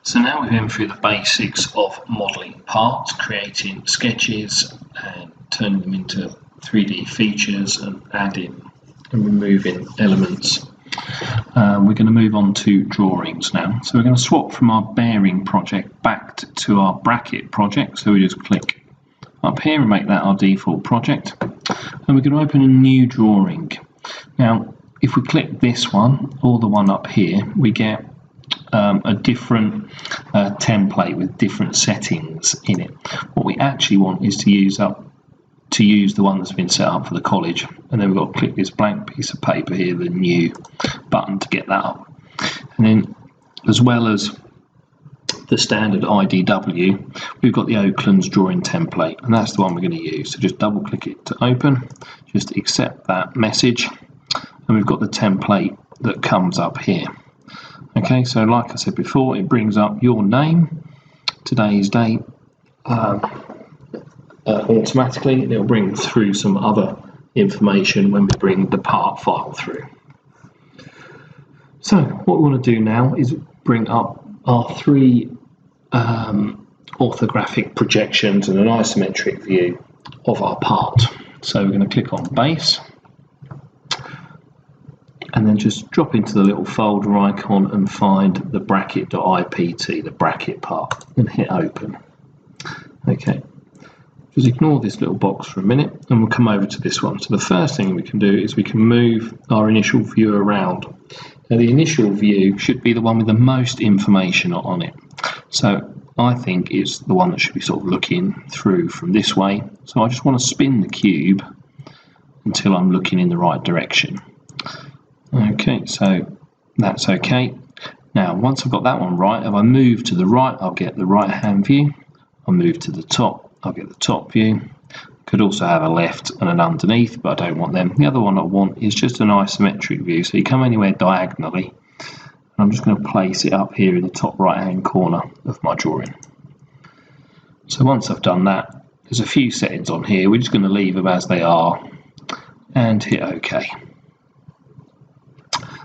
So now we've been through the basics of modelling parts, creating sketches and turning them into 3D features and adding and removing elements. We're going to move on to drawings now. So we're going to swap from our bearing project back to our bracket project. So we just click up here and make that our default project. And we're going to open a new drawing. Now, if we click this one or the one up here, we get a different template with different settings in it. What we actually want is to use the one that's been set up for the college, and then we've got to click this blank piece of paper here, the new button, to get that up. And then, as well as the standard IDW, we've got the Oakland's drawing template, and that's the one we're going to use. So just double click it to open, just accept that message, and we've got the template that comes up here. Okay, so like I said before, it brings up your name, today's date, automatically, and it'll bring through some other information when we bring the part file through. So what we want to do now is bring up our three orthographic projections and an isometric view of our part. So we're going to click on base, and then just drop into the little folder icon and find the bracket.ipt, the bracket part, and hit open. Okay, just ignore this little box for a minute and we'll come over to this one. So the first thing we can do is we can move our initial view around. Now the initial view should be the one with the most information on it. So I think it's the one that should be sort of looking through from this way. So I just want to spin the cube until I'm looking in the right direction. Okay, so that's okay. Now, once I've got that one right, if I move to the right, I'll get the right-hand view. I'll move to the top, I'll get the top view. Could also have a left and an underneath, but I don't want them. The other one I want is just an isometric view, so you come anywhere diagonally. I'm just going to place it up here in the top right-hand corner of my drawing. So once I've done that, there's a few settings on here. We're just going to leave them as they are and hit OK.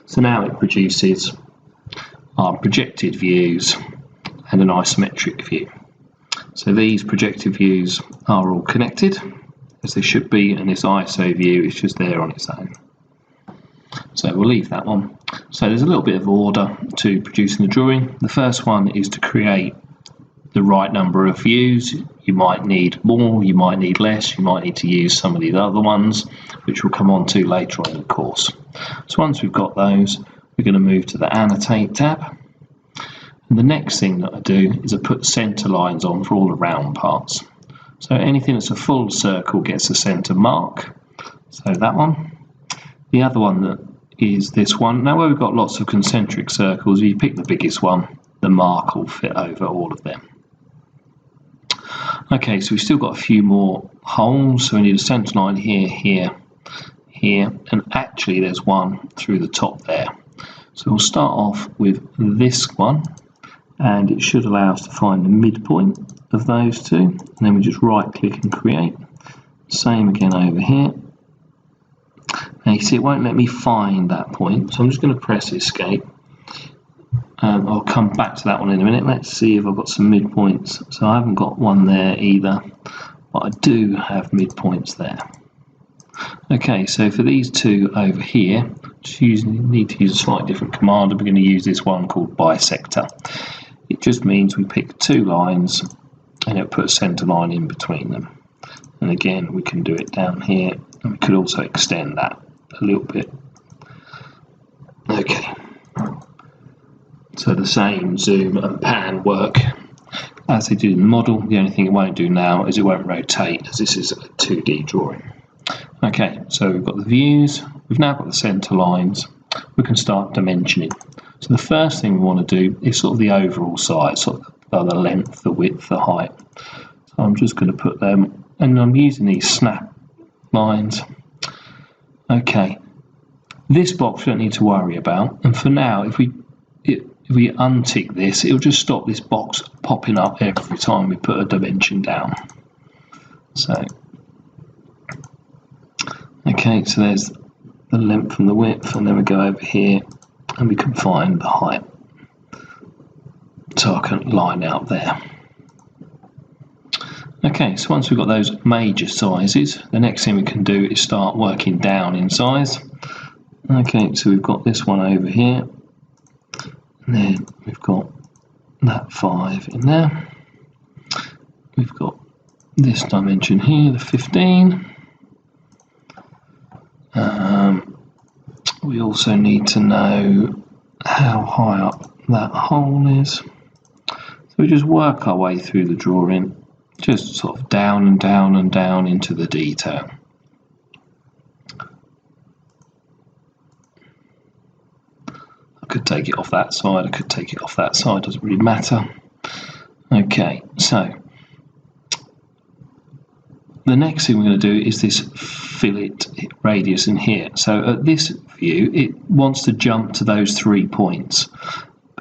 So now it produces our projected views and an isometric view. So these projected views are all connected, as they should be, and this ISO view is just there on its own. So we'll leave that one. So there's a little bit of order to producing the drawing. The first one is to create the right number of views. You might need more, you might need less, you might need to use some of these other ones, which we'll come on to later on in the course. So once we've got those, we're going to move to the Annotate tab. And the next thing that I do is I put center lines on for all the round parts. So anything that's a full circle gets a center mark. So that one. The other one that is this one. Now where we've got lots of concentric circles, if you pick the biggest one, the mark will fit over all of them. Okay, so we've still got a few more holes, so we need a center line here, here, here, and actually there's one through the top there. So we'll start off with this one, and it should allow us to find the midpoint of those two, and then we just right click and create. Same again over here. Now you see it won't let me find that point, so I'm just going to press escape. I'll come back to that one in a minute. Let's see if I've got some midpoints. So I haven't got one there either, but I do have midpoints there. Okay, so for these two over here, need to use a slightly different command. We're going to use this one called bisector. It just means we pick two lines and it'll put a center line in between them. And again, we can do it down here, and we could also extend that a little bit. Okay. So the same zoom and pan work as they do in the model. The only thing it won't do now is it won't rotate, as this is a 2D drawing. Okay, so we've got the views, we've now got the center lines, we can start dimensioning. So the first thing we want to do is sort of the overall size, sort of the length, the width, the height. So I'm just going to put them, and I'm using these snap lines. Okay, this box we don't need to worry about, and for now, if we untick this, it'll just stop this box popping up every time we put a dimension down. So, okay, so there's the length and the width, and then we go over here and we can find the height. so I can line out there. Okay, so once we've got those major sizes, the next thing we can do is start working down in size. Okay, so we've got this one over here, and then we've got that 5 in there. We've got this dimension here, the 15. We also need to know how high up that hole is. So we just work our way through the drawing, just sort of down and down and down into the detail. I could take it off that side, I could take it off that side, doesn't really matter. Okay, so the next thing we're going to do is this fillet radius in here. So at this view, it wants to jump to those 3 points.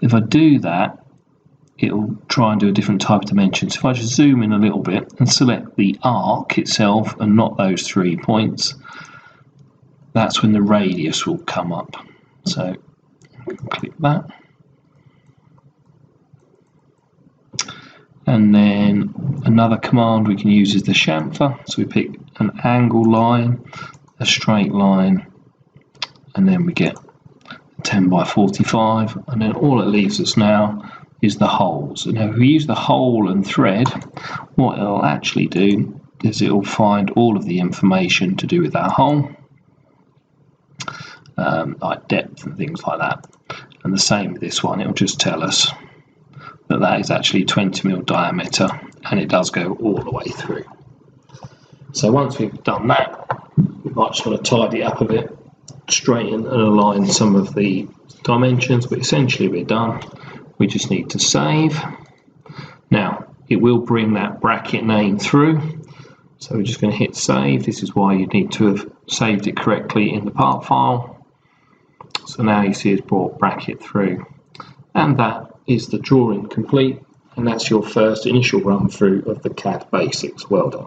If I do that, it'll try and do a different type of dimension. So if I just zoom in a little bit and select the arc itself and not those 3 points, that's when the radius will come up. So click that. And then another command we can use is the chamfer. So we pick an angle line, a straight line, and then we get 10 by 45. And then all it leaves us now is the holes. And now if we use the hole and thread, what it'll actually do is it'll find all of the information to do with that hole, like depth and things like that. And the same with this one, it'll just tell us that that is actually 20mm diameter, and it does go all the way through. So once we've done that, we might just want to tidy up a bit, straighten and align some of the dimensions, but essentially we're done. We just need to save. Now it will bring that bracket name through, so we're just going to hit save. This is why you need to have saved it correctly in the part file. So now you see it's brought bracket through, and that is the drawing complete, and that's your first initial run through of the CAD basics. Well done.